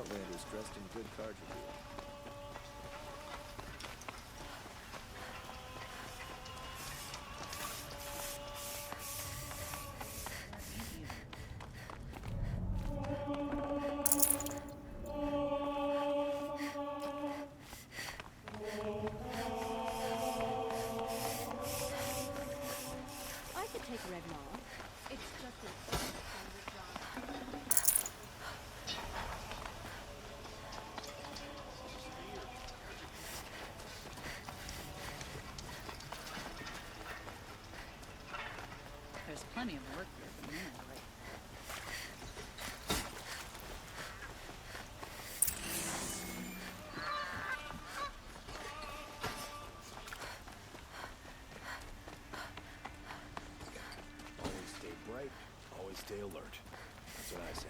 outlanders dressed in good card gear. I could take Red Mall. It's just a There's plenty of work here at the minute, right? Always stay bright, always stay alert. That's what I say.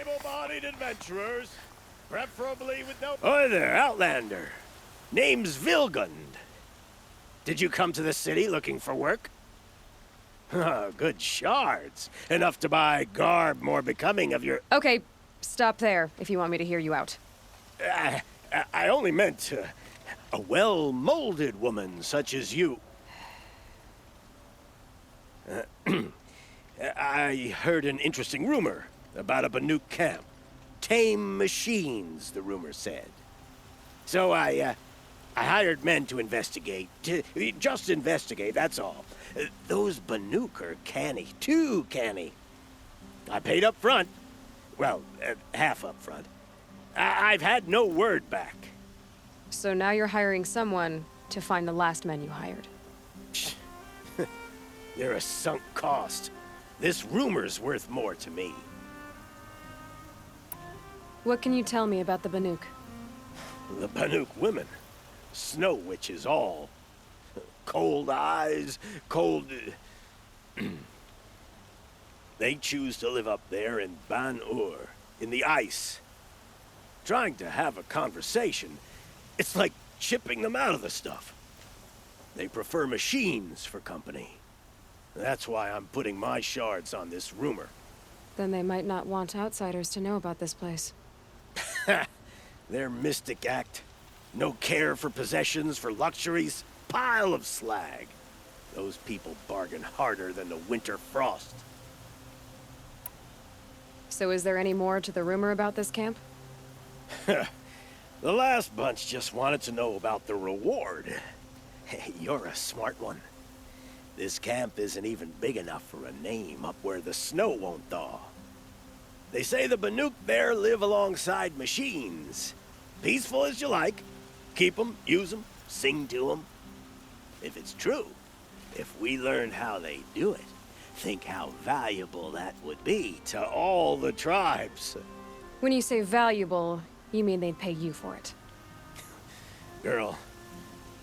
Able-bodied adventurers, preferably with no... Hi there, Outlander. Name's Vilgund. Did you come to the city looking for work? Good shards. Enough to buy garb more becoming of your... Okay, stop there if you want me to hear you out. I only meant a well-molded woman such as you. I heard an interesting rumor about a Banuk camp. Tame machines, the rumor said. So I hired men to investigate. Just investigate, that's all. Those Banuk are canny, too canny. I paid up front. Well, half up front. I've had no word back. So now you're hiring someone to find the last men you hired. They're a sunk cost. This rumor's worth more to me. What can you tell me about the Banuk? The Banuk women. Snow witches all. Cold eyes, cold... They choose to live up there in Ban-Ur, in the ice. Trying to have a conversation, it's like chipping them out of the stuff. They prefer machines for company. That's why I'm putting my shards on this rumor. Then they might not want outsiders to know about this place. Their mystic act. No care for possessions, for luxuries. Pile of slag. Those people bargain harder than the winter frost. So is there any more to the rumor about this camp? The last bunch just wanted to know about the reward. Hey, you're a smart one. This camp isn't even big enough for a name up where the snow won't thaw. They say the Banuk there live alongside machines. Peaceful as you like. Keep 'em, use 'em, sing to 'em. If it's true, if we learn how they do it, think how valuable that would be to all the tribes. When you say valuable, you mean they'd pay you for it. Girl,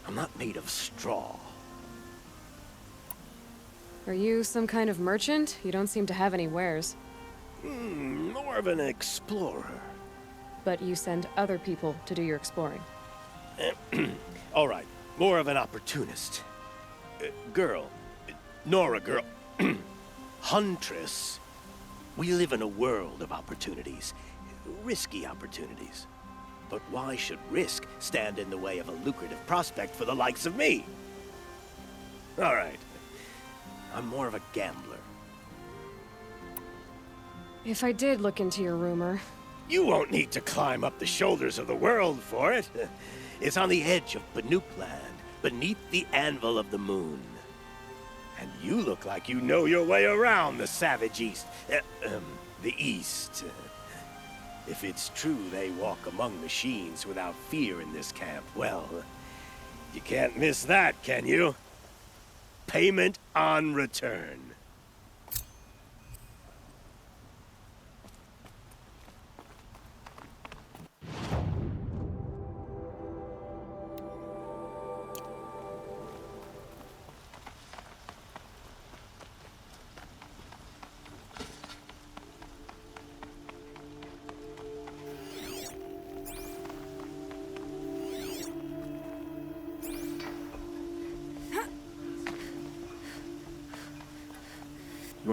I'm not made of straw. Are you some kind of merchant? You don't seem to have any wares. More of an explorer. But you send other people to do your exploring. All right, more of an opportunist. Girl, Nora girl, huntress. We live in a world of opportunities, risky opportunities. But why should risk stand in the way of a lucrative prospect for the likes of me? All right, I'm more of a gambler. If I did look into your rumor... You won't need to climb up the shoulders of the world for it. It's on the edge of Banuk land, beneath the anvil of the moon. And you look like you know your way around the savage east. The east. If it's true they walk among machines without fear in this camp, well, you can't miss that, can you? Payment on return.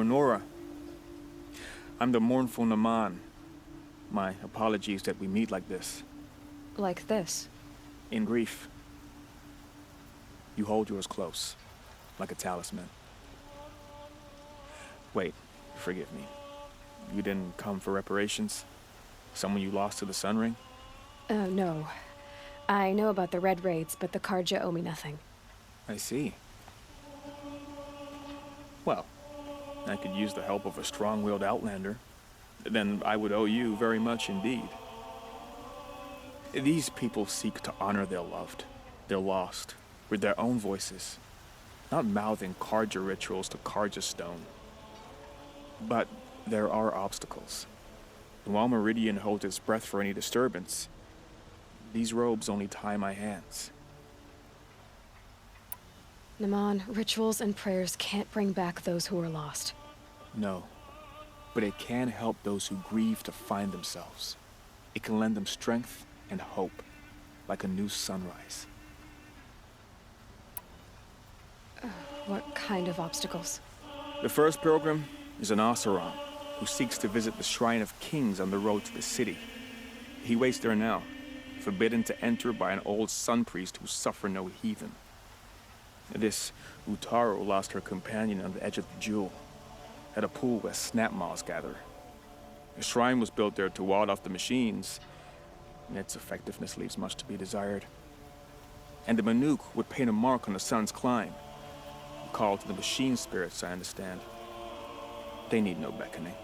Nora. I'm the mournful Naman. My apologies that we meet like this. Like this. In grief. You hold yours close, like a talisman. Wait, forgive me. You didn't come for reparations? Someone you lost to the Sun Ring? No. I know about the Red Raids, but the Karja owe me nothing. I see. Well, I could use the help of a strong-willed outlander. Then I would owe you very much indeed. These people seek to honor their loved, their lost, with their own voices, not mouthing Karja rituals to Karja stone. But there are obstacles. And while Meridian holds its breath for any disturbance, these robes only tie my hands. Naman, rituals and prayers can't bring back those who are lost. No, but it can help those who grieve to find themselves. It can lend them strength and hope, like a new sunrise. What kind of obstacles? The first pilgrim is an Oseram, who seeks to visit the Shrine of Kings on the road to the city. He waits there now, forbidden to enter by an old sun priest who suffer no heathen. This Utaru lost her companion on the edge of the jewel, at a pool where snap moths gather. The shrine was built there to ward off the machines, and its effectiveness leaves much to be desired. And the Manuk would paint a mark on the sun's climb, a call to the machine spirits, I understand. They need no beckoning.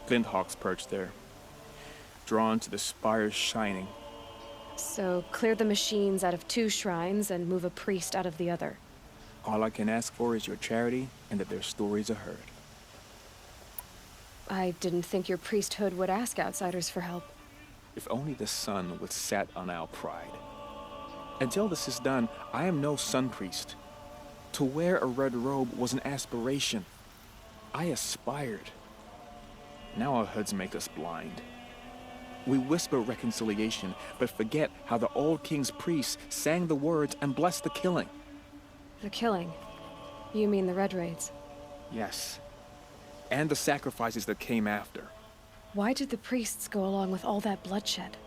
Glint hawks perch there, drawn to the spires shining. So, clear the machines out of 2 shrines and move a priest out of the other. All I can ask for is your charity and that their stories are heard. I didn't think your priesthood would ask outsiders for help. If only the sun would set on our pride. Until this is done, I am no sun priest. To wear a red robe was an aspiration. I aspired. Now our hoods make us blind. We whisper reconciliation, but forget how the old king's priests sang the words and blessed the killing. The killing? You mean the Red Raids? Yes. And the sacrifices that came after. Why did the priests go along with all that bloodshed?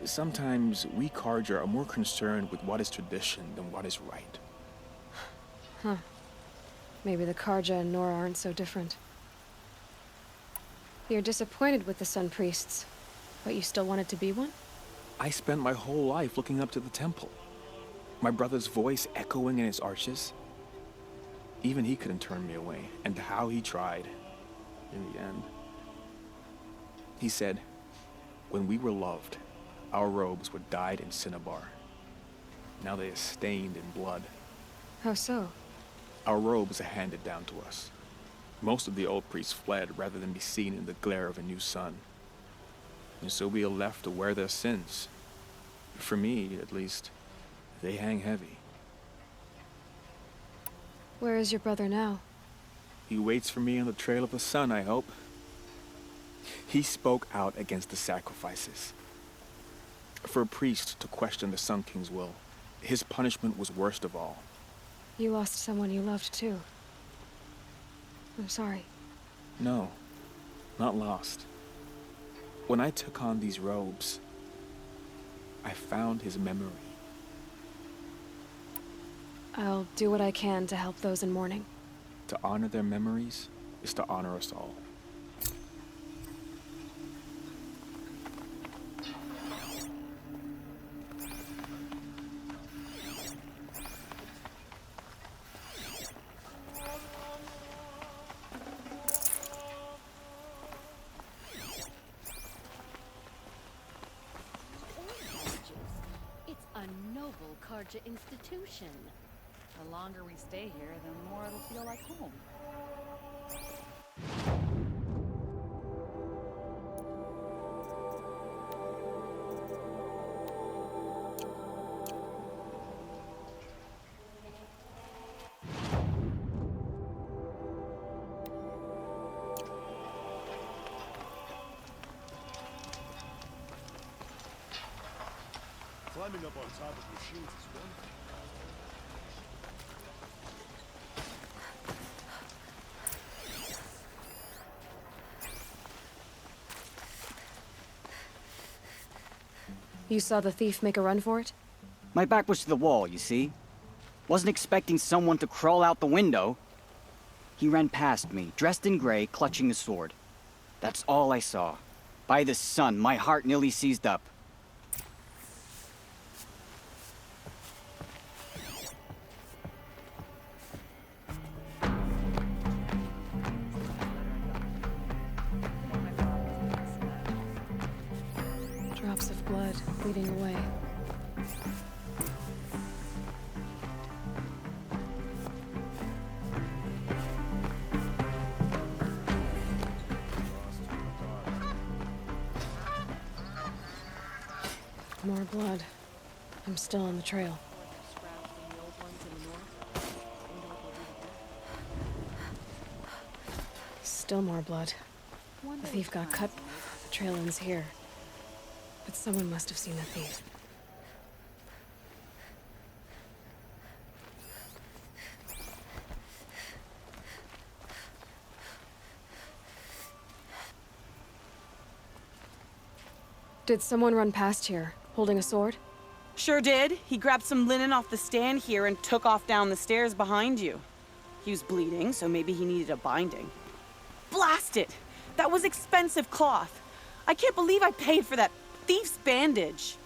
Sometimes we Karja are more concerned with what is tradition than what is right. Huh. Maybe the Karja and Nora aren't so different. You're disappointed with the Sun Priests, but you still wanted to be one? I spent my whole life looking up to the temple. My brother's voice echoing in its arches. Even he couldn't turn me away, and how he tried. In the end. He said, when we were loved, our robes were dyed in cinnabar. Now they are stained in blood. How so? Our robes are handed down to us. Most of the old priests fled rather than be seen in the glare of a new sun. And so we are left to wear their sins. For me, at least, they hang heavy. Where is your brother now? He waits for me on the trail of the sun, I hope. He spoke out against the sacrifices. For a priest to question the Sun King's will, his punishment was worst of all. You lost someone you loved too. I'm sorry. No, not lost. When I took on these robes, I found his memory. I'll do what I can to help those in mourning. To honor their memories is to honor us all. It's a noble Karja institution. The longer we stay here, the more it'll feel like home. Climbing up on top of machines is one thing. You saw the thief make a run for it? My back was to the wall, you see? Wasn't expecting someone to crawl out the window. He ran past me, dressed in gray, clutching a sword. That's all I saw. By the sun, my heart nearly seized up. Drops of blood bleeding away. More blood. I'm still on the trail. Still more blood. The thief got cut. The trail ends here. But someone must have seen the thief. Did someone run past here, holding a sword? Sure did. He grabbed some linen off the stand here and took off down the stairs behind you. He was bleeding, so maybe he needed a binding. Blast it! That was expensive cloth. I can't believe I paid for that thief's bandage.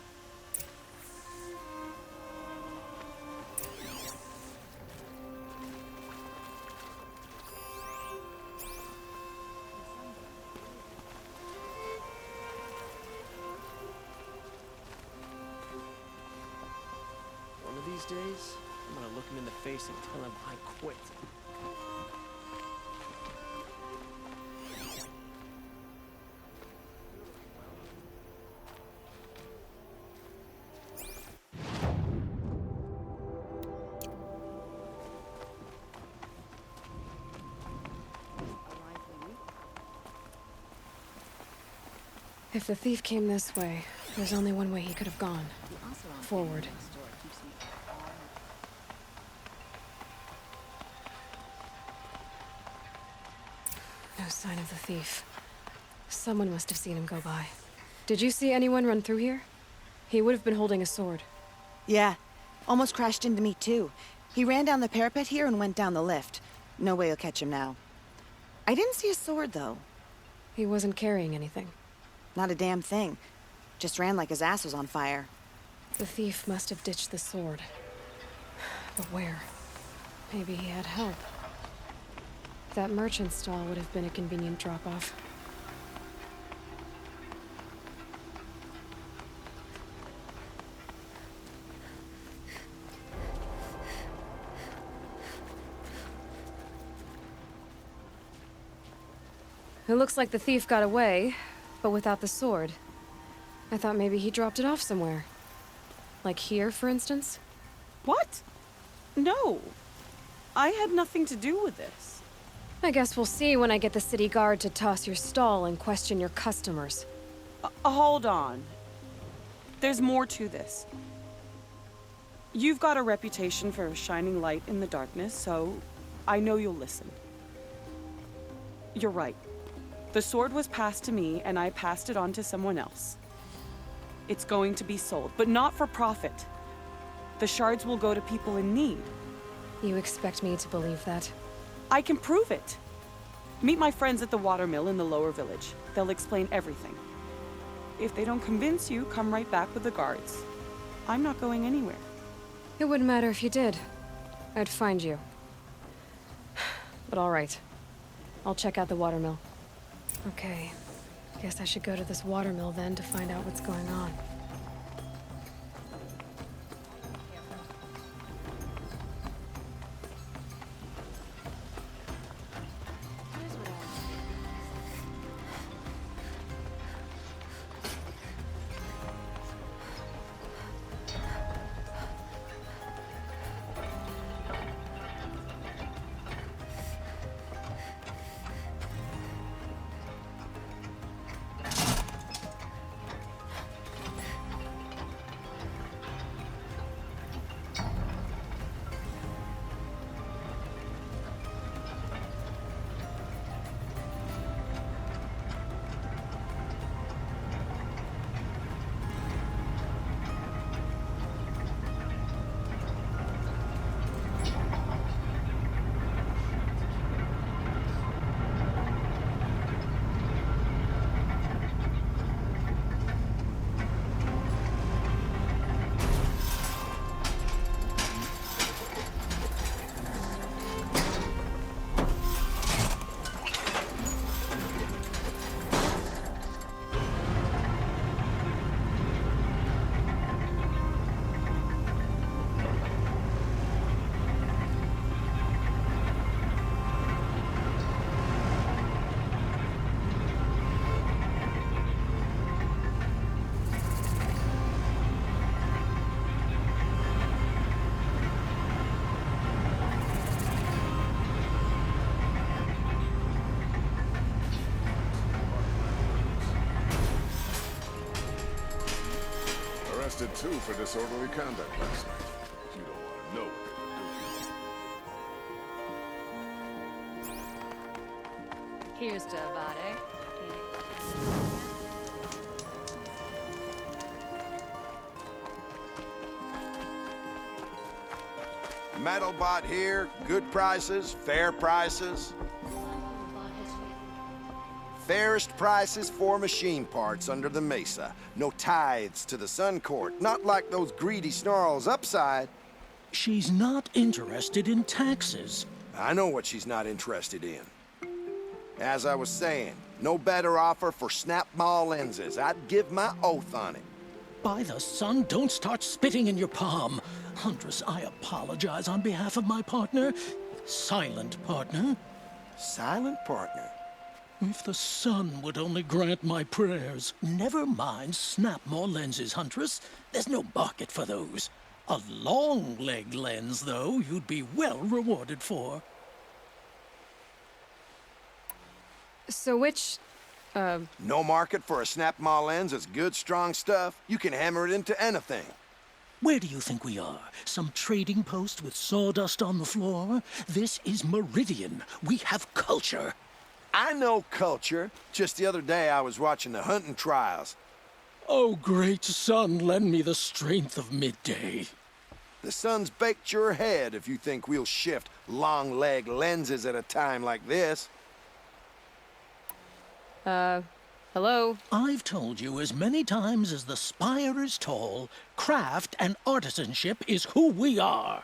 One of these days, I'm gonna look him in the face and tell him I quit. If the thief came this way, there's only one way he could have gone. Forward. No sign of the thief. Someone must have seen him go by. Did you see anyone run through here? He would have been holding a sword. Yeah. Almost crashed into me, too. He ran down the parapet here and went down the lift. No way you'll catch him now. I didn't see a sword, though. He wasn't carrying anything. Not a damn thing. Just ran like his ass was on fire. The thief must have ditched the sword. But where? Maybe he had help. That merchant stall would have been a convenient drop-off. It looks like the thief got away, but without the sword. I thought maybe he dropped it off somewhere. Like here, for instance? What? No. I had nothing to do with this. I guess we'll see when I get the city guard to toss your stall and question your customers. Hold on. There's more to this. You've got a reputation for shining light in the darkness, so I know you'll listen. You're right. The sword was passed to me, and I passed it on to someone else. It's going to be sold, but not for profit. The shards will go to people in need. You expect me to believe that? I can prove it. Meet my friends at the watermill in the lower village. They'll explain everything. If they don't convince you, come right back with the guards. I'm not going anywhere. It wouldn't matter if you did. I'd find you. But all right. I'll check out the watermill. Okay. Guess I should go to this watermill then to find out what's going on. arrested too for disorderly conduct last night. You don't want to know what they were doing. Here's to Vade. Metalbot here, good prices, fair prices. Fairest prices for machine parts under the mesa. No tithes to the Sun Court, not like those greedy snarls upside. She's not interested in taxes. I know what she's not interested in. As I was saying, no better offer for snap maw lenses. I'd give my oath on it. By the sun, don't start spitting in your palm. Huntress, I apologize on behalf of my partner. Silent partner. Silent partner? If the sun would only grant my prayers. Never mind snap-maw lenses, Huntress. There's no market for those. A long-leg lens, though, you'd be well rewarded for. So which, No market for a snap-maw lens is good, strong stuff. You can hammer it into anything. Where do you think we are? Some trading post with sawdust on the floor? This is Meridian. We have culture. I know culture. Just the other day I was watching the hunting trials. Oh, great sun, lend me the strength of midday. The sun's baked your head if you think we'll shift long-leg lenses at a time like this. hello? I've told you as many times as the spire is tall, craft and artisanship is who we are.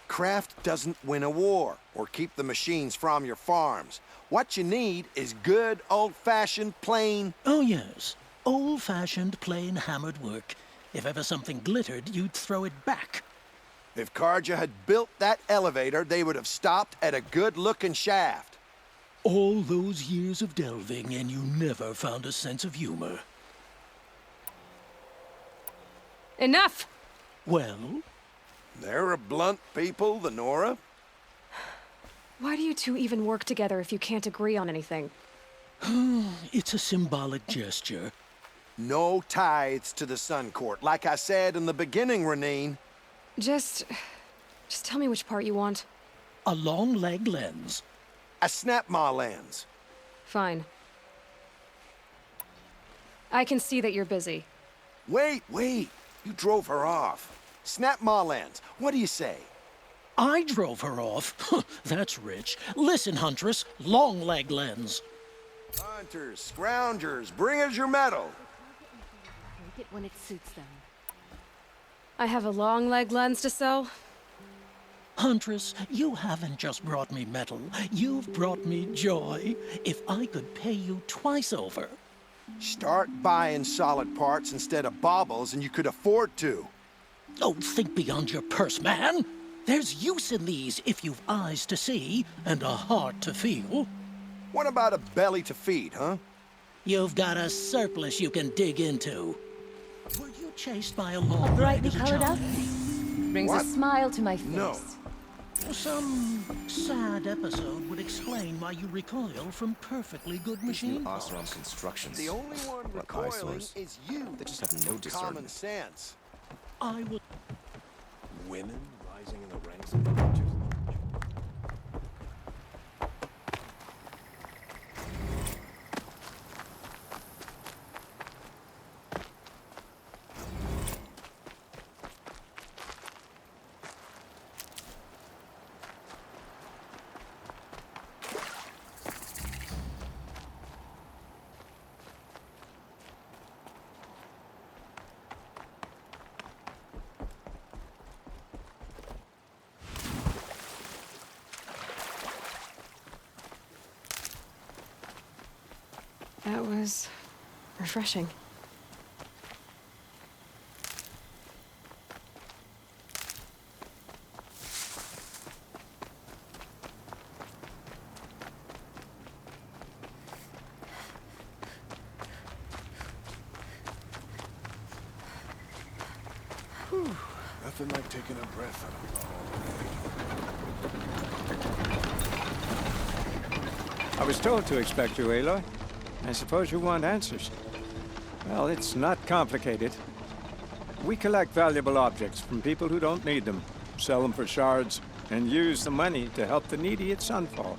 Craft doesn't win a war or keep the machines from your farms. What you need is good, old-fashioned, plain... Oh, yes. Old-fashioned, plain hammered work. If ever something glittered, you'd throw it back. If Karja had built that elevator, they would have stopped at a good-looking shaft. All those years of delving, and you never found a sense of humor. Enough! Well? They're a blunt people, the Nora. Why do you two even work together if you can't agree on anything? It's a symbolic gesture. No tithes to the Sun Court. Like I said in the beginning, Renine. Just tell me which part you want. A long-leg lens. A snap-maw lens. Fine. I can see that you're busy. Wait. You drove her off. Snap-maw lens. What do you say? I drove her off. That's rich. Listen, Huntress, long-leg lens. Hunters, scroungers, bring us your metal. Take it when it suits them. I have a long leg lens to sell. Huntress, you haven't just brought me metal. You've brought me joy. If I could pay you twice over. Start buying solid parts instead of baubles and you could afford to. Oh, think beyond your purse, man. There's use in these if you've eyes to see and a heart to feel. What about a belly to feed, huh? You've got a surplus you can dig into. Were you chased by a long Brightly as a colored child? outfit brings What? a smile to my face. No. Some sad episode would explain why you recoil from perfectly good machine parts. Oseram constructions. The only one What recoiling eyesores. is you. They just have no Common discernment. sense. I will... Women rising in the ranks of the Rangers Lodge. That was refreshing. Nothing like taking a breath out of I was told to expect you, Aloy. I suppose you want answers. Well, it's not complicated. We collect valuable objects from people who don't need them, sell them for shards, and use the money to help the needy at Sunfall.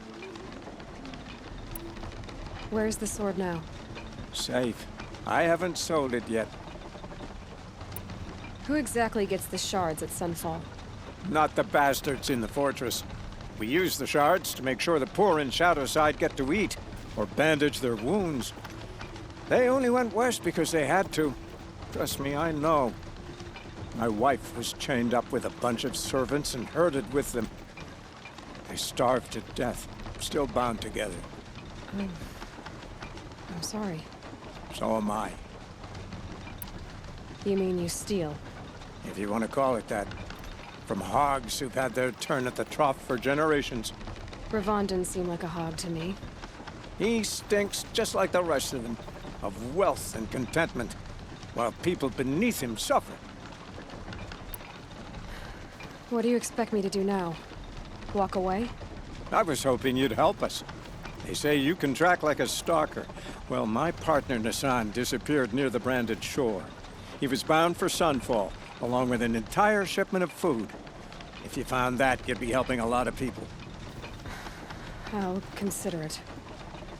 Where's the sword now? Safe. I haven't sold it yet. Who exactly gets the shards at Sunfall? Not the bastards in the fortress. We use the shards to make sure the poor in Shadowside get to eat, or bandage their wounds. They only went west because they had to. Trust me, I know. My wife was chained up with a bunch of servants and herded with them. They starved to death, still bound together. I'm sorry. So am I, You mean you steal? if you want to call it that. From hogs who've had their turn at the trough for generations. Ravon didn't seem like a hog to me. He stinks just like the rest of them, of wealth and contentment, while people beneath him suffer. What do you expect me to do now? Walk away? I was hoping you'd help us. They say you can track like a stalker. Well, my partner Nassan disappeared near the branded shore. He was bound for Sunfall, along with an entire shipment of food. If you found that, you'd be helping a lot of people. I'll consider it.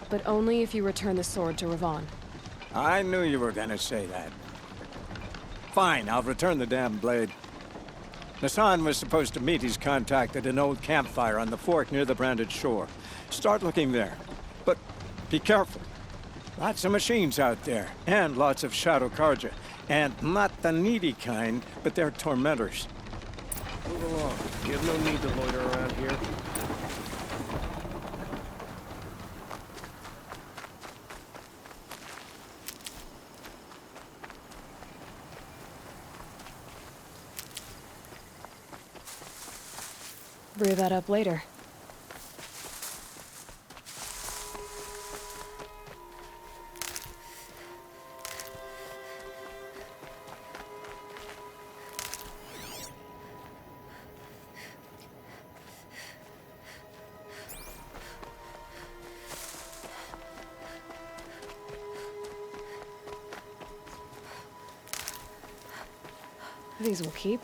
But only if you return the sword to Ravon. I knew you were gonna say that. Fine, I'll return the damn blade. Nassan was supposed to meet his contact at an old campfire on the fork near the branded shore. Start looking there. But be careful. Lots of machines out there, and lots of Shadow Karja. And not the needy kind, but they're tormentors. Move along. You have no need to loiter around here. Brew that up later. These will keep.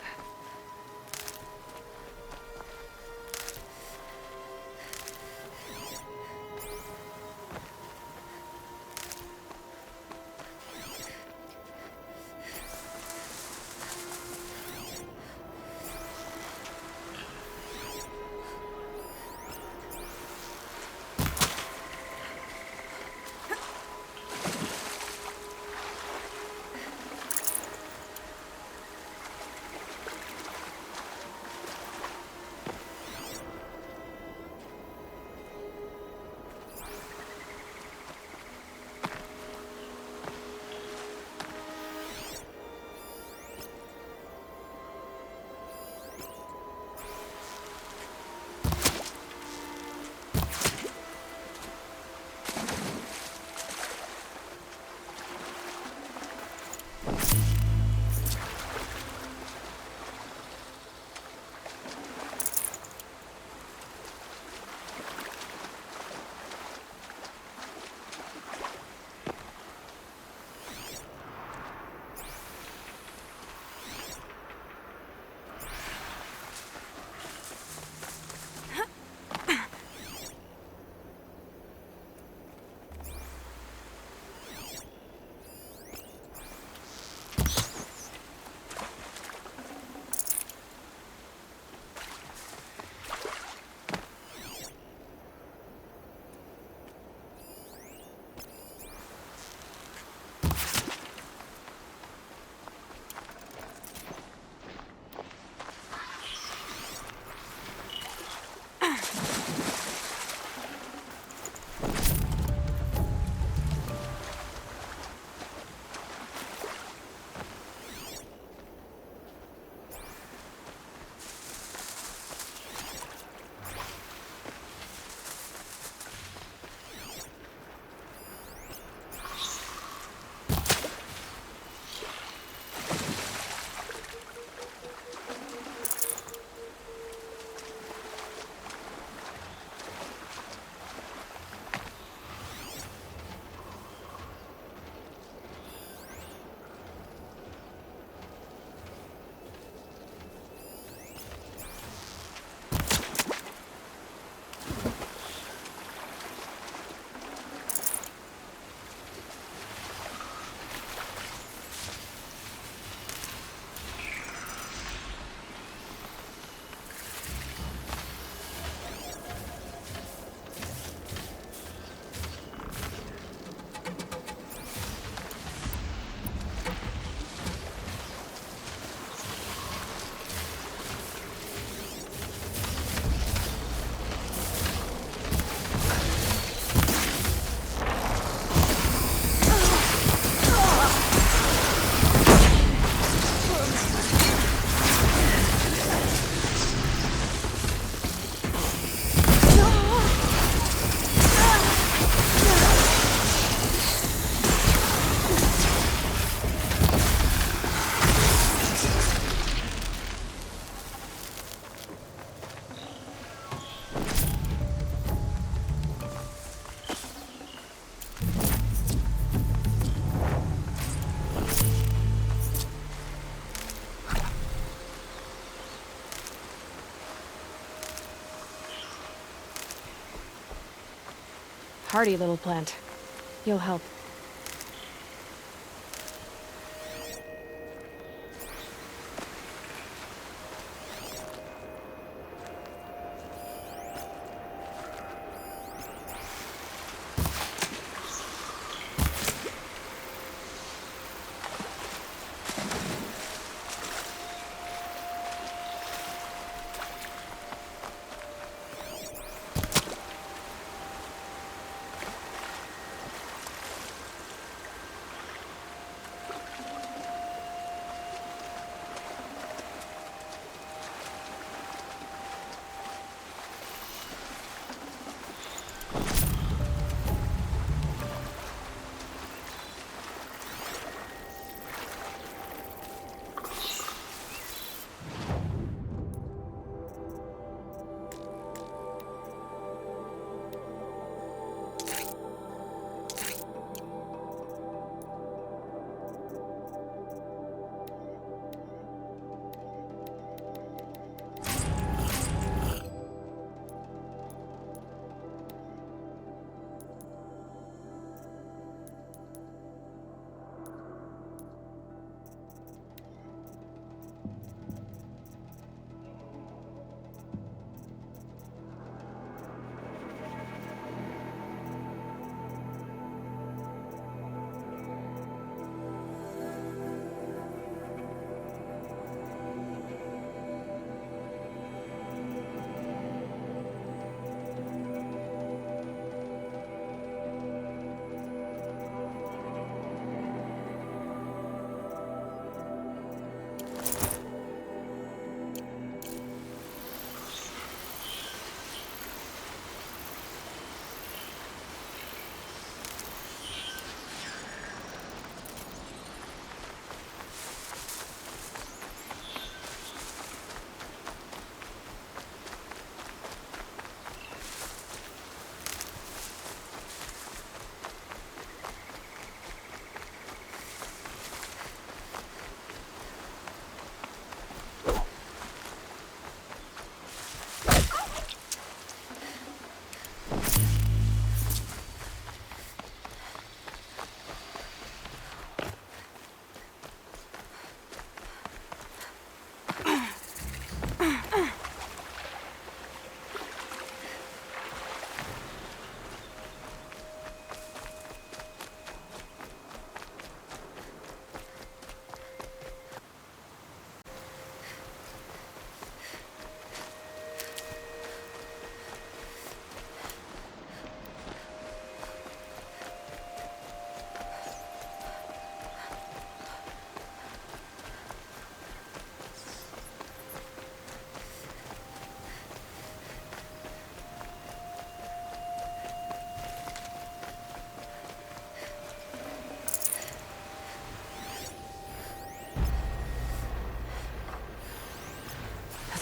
Hardy little plant. You'll help.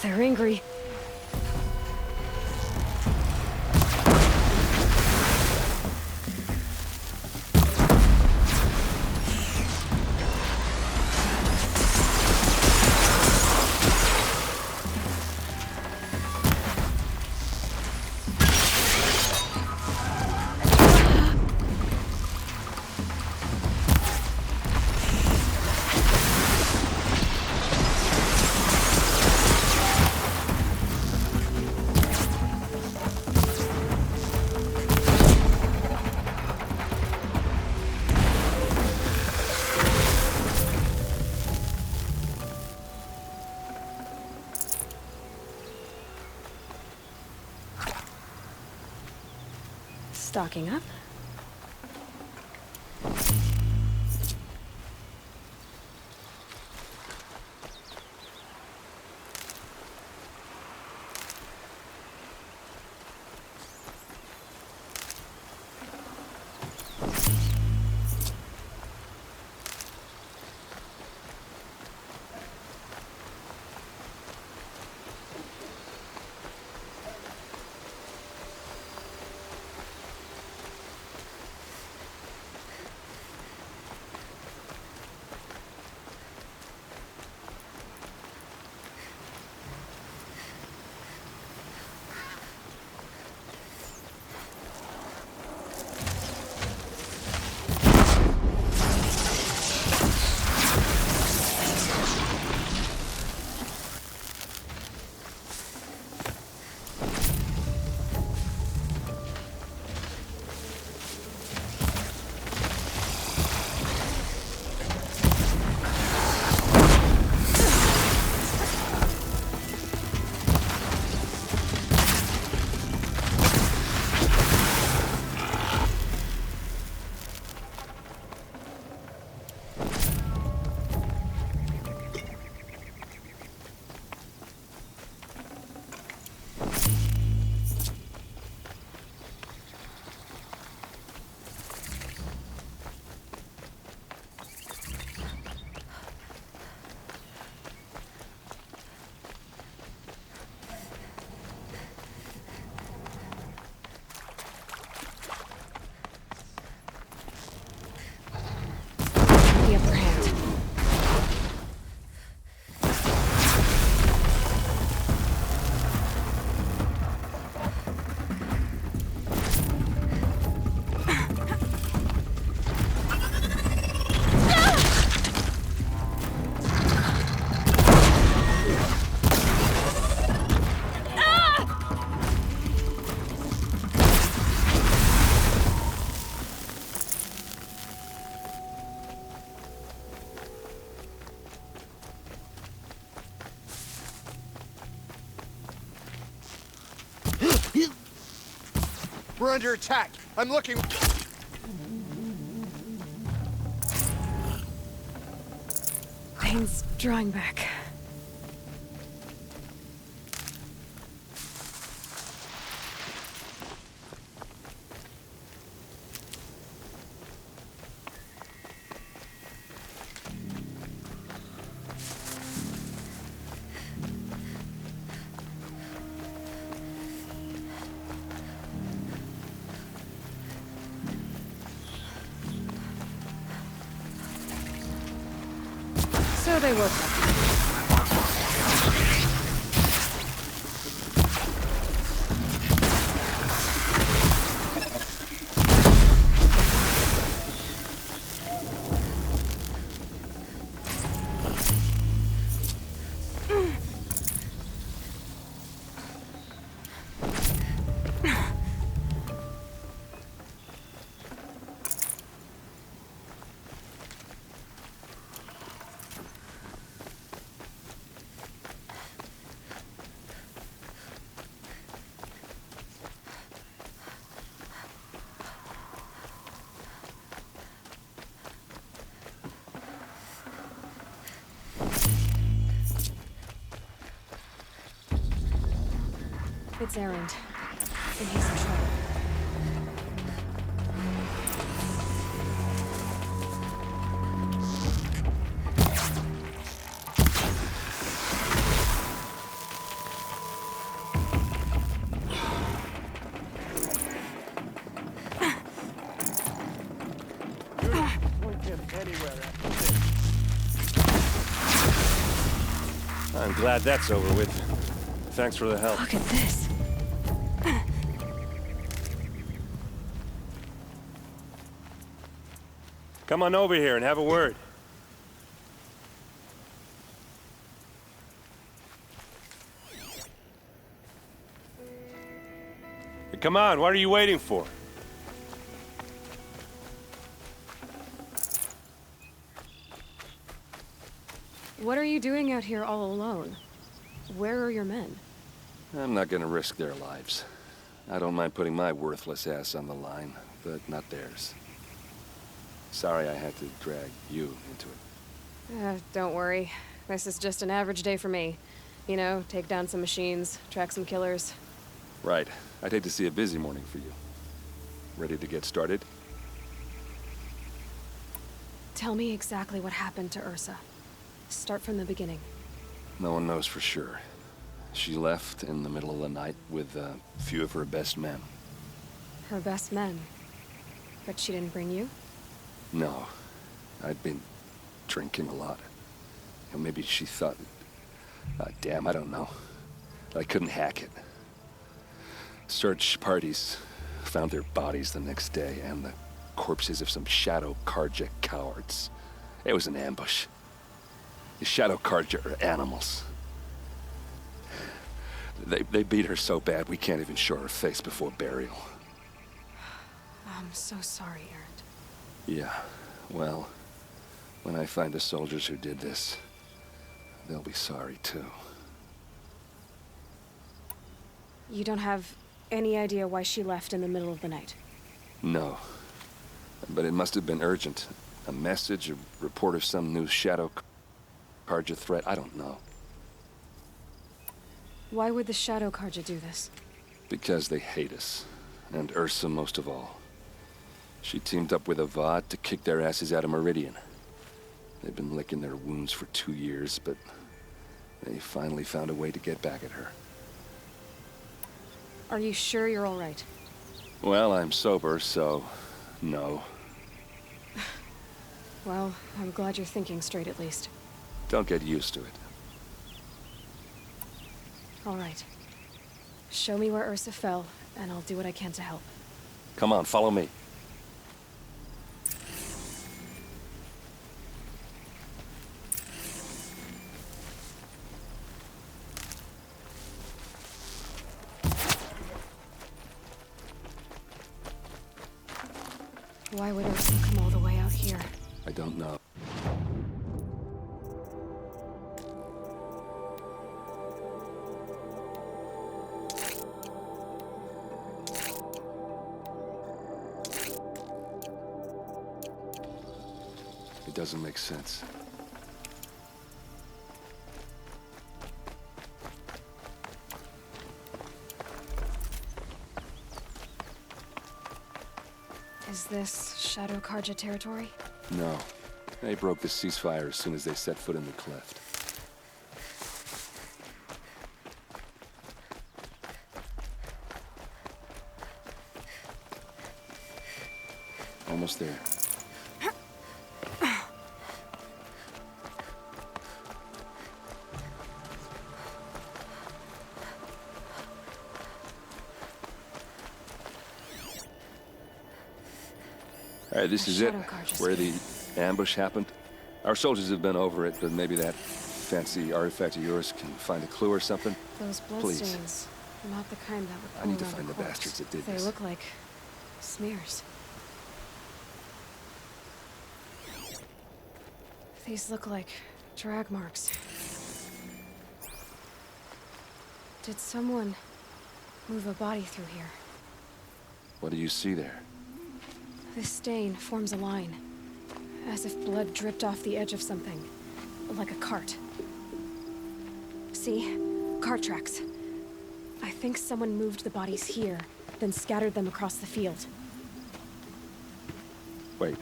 They're angry. Stocking up. We're under attack. I'm looking... Pain's drawing back. So they woke up. It's Erend. And he's in trouble. I'm glad that's over with. Thanks for the help. Look at this. Come on over here and have a word. Come on, what are you waiting for? What are you doing out here all alone? Where are your men? I'm not gonna risk their lives. I don't mind putting my worthless ass on the line, but not theirs. Sorry I had to drag you into it. Don't worry. This is just an average day for me. You know, take down some machines, track some killers. Right. I'd hate to see a busy morning for you. Ready to get started? Tell me exactly what happened to Ursa. Start from the beginning. No one knows for sure. She left in the middle of the night with a few of her best men. Her best men? But she didn't bring you? No. I'd been drinking a lot. And maybe she thought... damn, I don't know. I couldn't hack it. Search parties found their bodies the next day and the corpses of some Shadow Karja cowards. It was an ambush. The Shadow Karja are animals. They beat her so bad we can't even show her face before burial. I'm so sorry, Erend. Yeah, well, when I find the soldiers who did this, they'll be sorry too. You don't have any idea why she left in the middle of the night? No. But it must have been urgent. A message, a report of some new Shadow Karja threat, I don't know. Why would the Shadow Karja do this? Because they hate us. And Ursa most of all. She teamed up with Avad to kick their asses out of Meridian. They've been licking their wounds for 2 years, but they finally found a way to get back at her. Are you sure you're all right? Well, I'm sober, so... no. Well, I'm glad you're thinking straight at least. Don't get used to it. All right. Show me where Ursa fell, and I'll do what I can to help. Come on, follow me. Why would Ursa come all the way out here? I don't know. It doesn't make sense. Is this Shadow Karja territory? No. They broke the ceasefire as soon as they set foot in the cleft. Almost there. All right, this is it, where the ambush happened. Our soldiers have been over it, but maybe that fancy artifact of yours can find a clue or something. Those bloodstains, not the kind that would I need to pull around find a the corpse. bastards that did They this. look like smears. These look like drag marks. Did someone move a body through here? What do you see there? This stain forms a line, as if blood dripped off the edge of something, like a cart. See? Cart tracks. I think someone moved the bodies here, then scattered them across the field. Wait.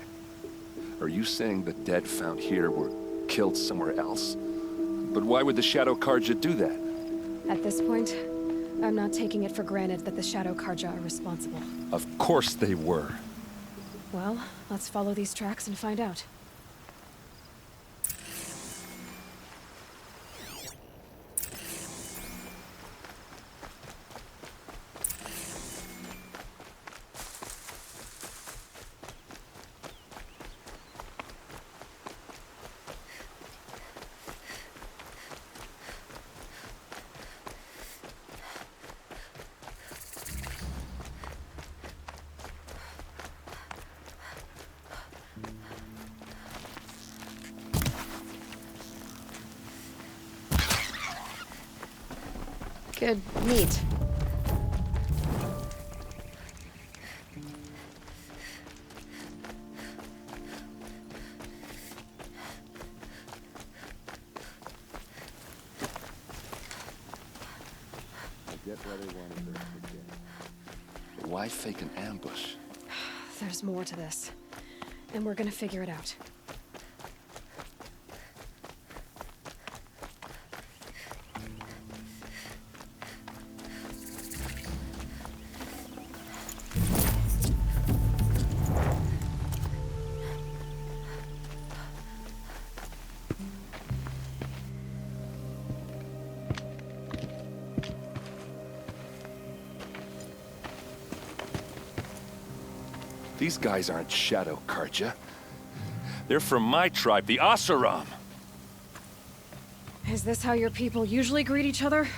Are you saying the dead found here were killed somewhere else? But why would the Shadow Karja do that? At this point, I'm not taking it for granted that the Shadow Karja are responsible. Of course they were. Well, let's follow these tracks and find out. Good meat. Why fake an ambush? There's more to this, and we're gonna figure it out. These guys aren't Shadow Karja. They're from my tribe, the Asaram. Is this how your people usually greet each other?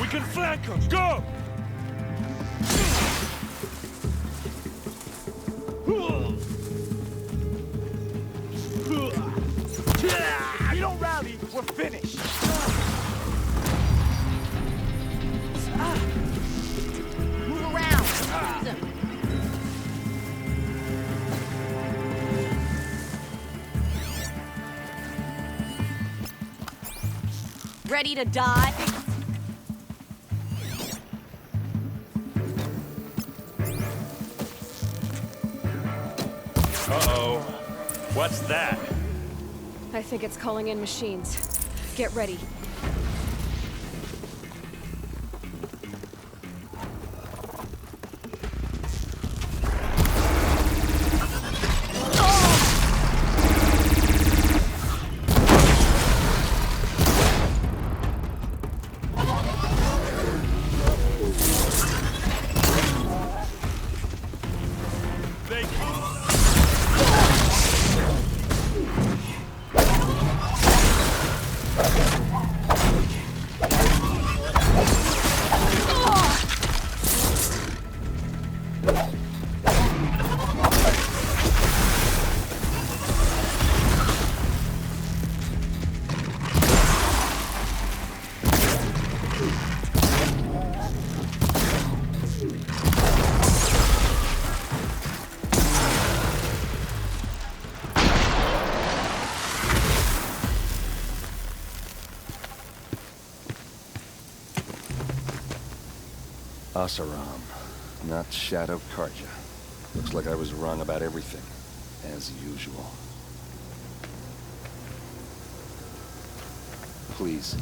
We can flank them! Go! If we don't rally, we're finished. Move around. Ready to die? Uh-oh. What's that? I think it's calling in machines. Get ready. Asaram, not Shadow Karja. Looks like I was wrong about everything, as usual. Please,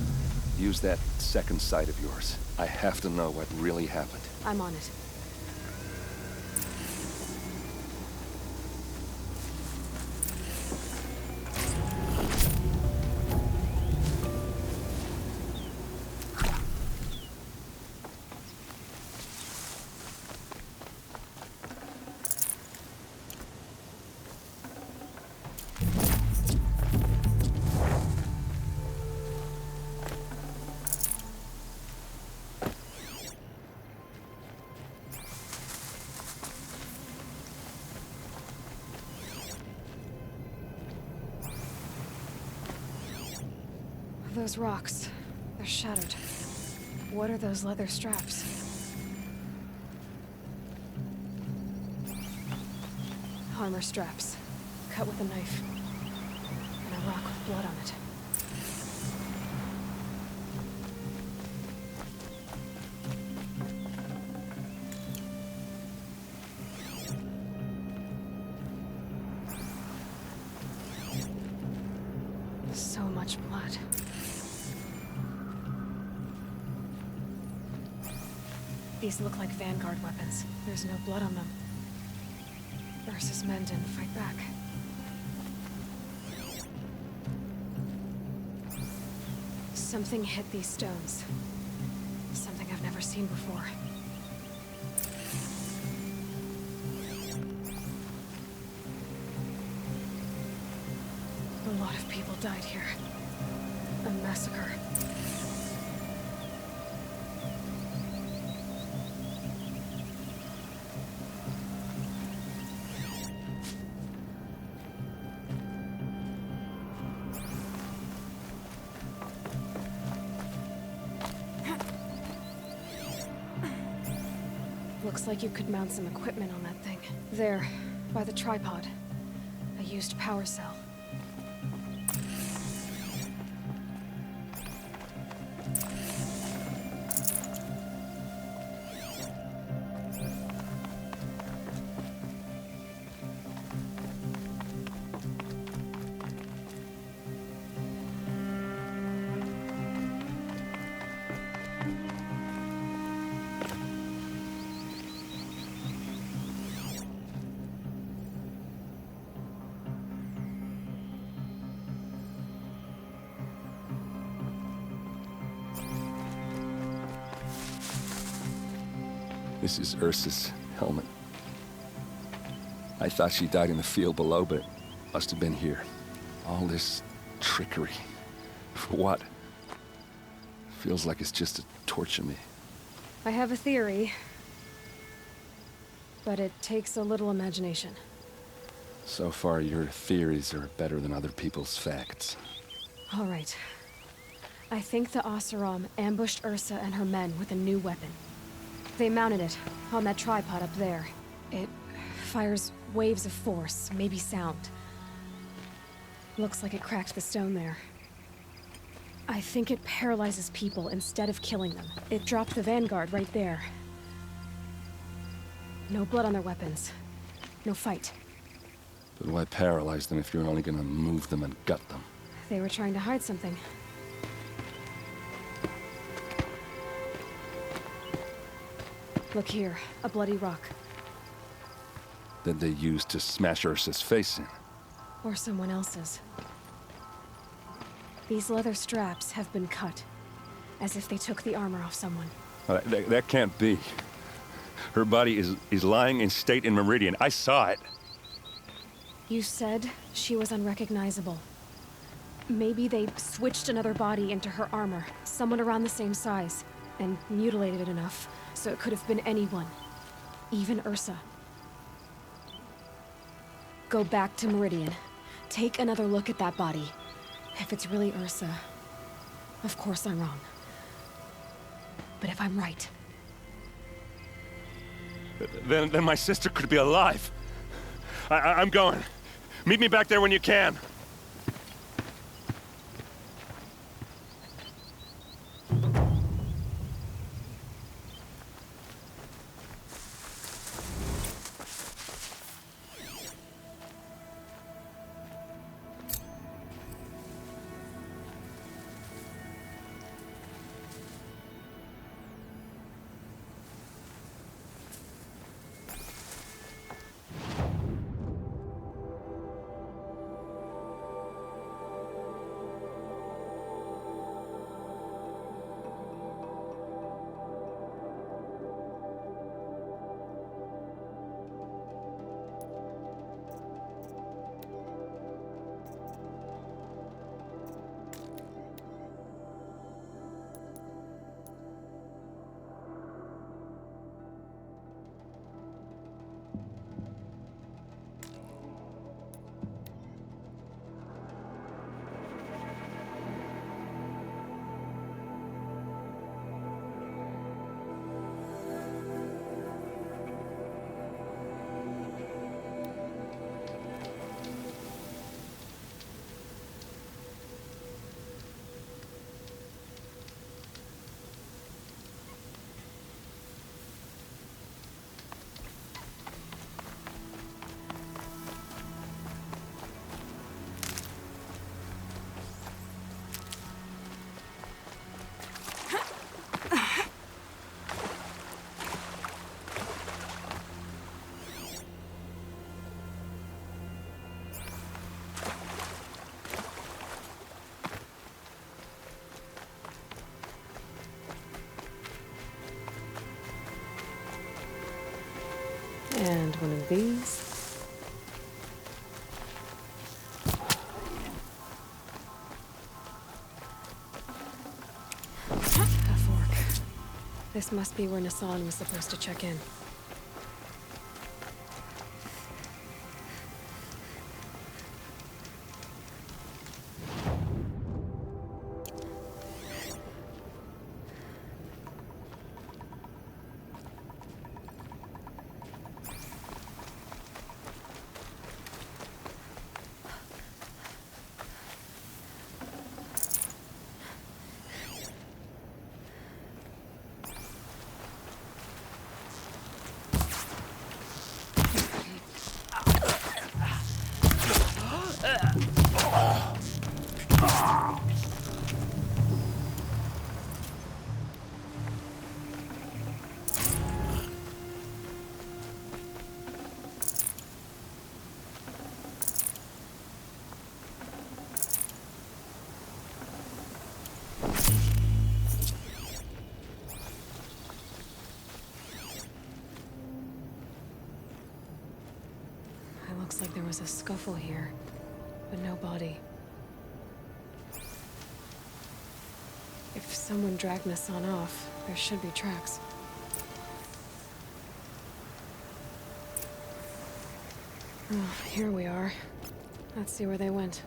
use that second sight of yours. I have to know what really happened. I'm on it. Those rocks, they're shattered. What are those leather straps? Armor straps, cut with a knife, and a rock with blood on it. So much blood. These look like Vanguard weapons. There's no blood on them. Ursa's men didn't fight back. Something hit these stones. Something I've never seen before. A lot of people died here. A massacre. Looks like you could mount some equipment on that thing. There, by the tripod. A used power cell. This is Ursa's helmet. I thought she died in the field below, but it must have been here. All this trickery. For what? Feels like it's just to torture me. I have a theory, but it takes a little imagination. So far, your theories are better than other people's facts. All right. I think the Oseram ambushed Ursa and her men with a new weapon. They mounted it on that tripod up there. It fires waves of force, maybe sound. Looks like it cracked the stone there. I think it paralyzes people instead of killing them. It dropped the Vanguard right there. No blood on their weapons. No fight. But why paralyze them if you're only gonna move them and gut them? They were trying to hide something. Look here, a bloody rock. That they used to smash Ursa's face in. Or someone else's. These leather straps have been cut, as if they took the armor off someone. That can't be. Her body is lying in state in Meridian. I saw it. You said she was unrecognizable. Maybe they switched another body into her armor, someone around the same size, and mutilated it enough, so it could have been anyone. Even Ursa. Go back to Meridian. Take another look at that body. If it's really Ursa, of course I'm wrong. But if I'm right... Then my sister could be alive. I'm going. Meet me back there when you can. And one of these. A fork. This must be where Nassan was supposed to check in. It looks like there was a scuffle here, but no body. If someone dragged Nassan off, there should be tracks. Oh, here we are. Let's see where they went.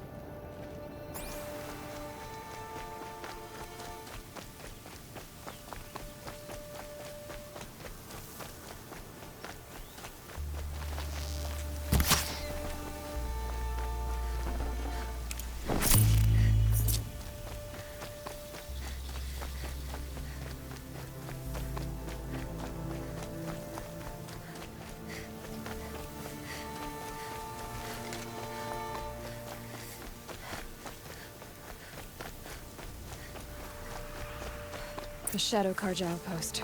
The Shadow Karja outpost.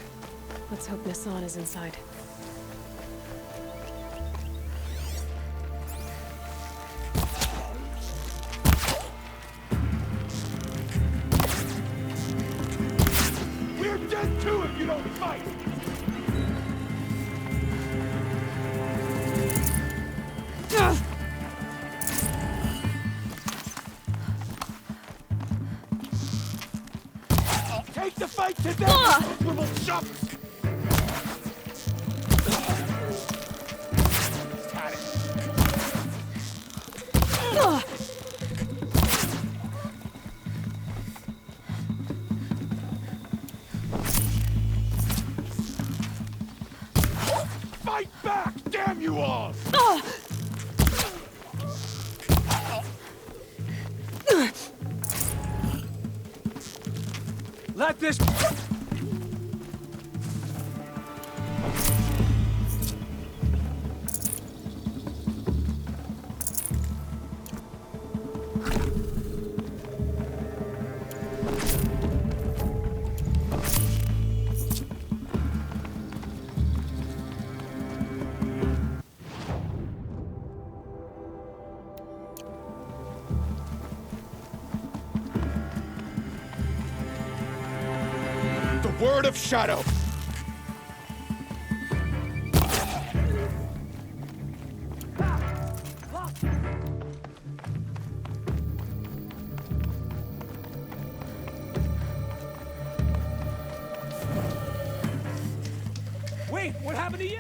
Let's hope Nassan is inside. We're dead too if you don't fight! Take the fight to them, little chumps! Got it. Fight back, damn you all! Let this... Word of Shadow. Wait, what happened to you?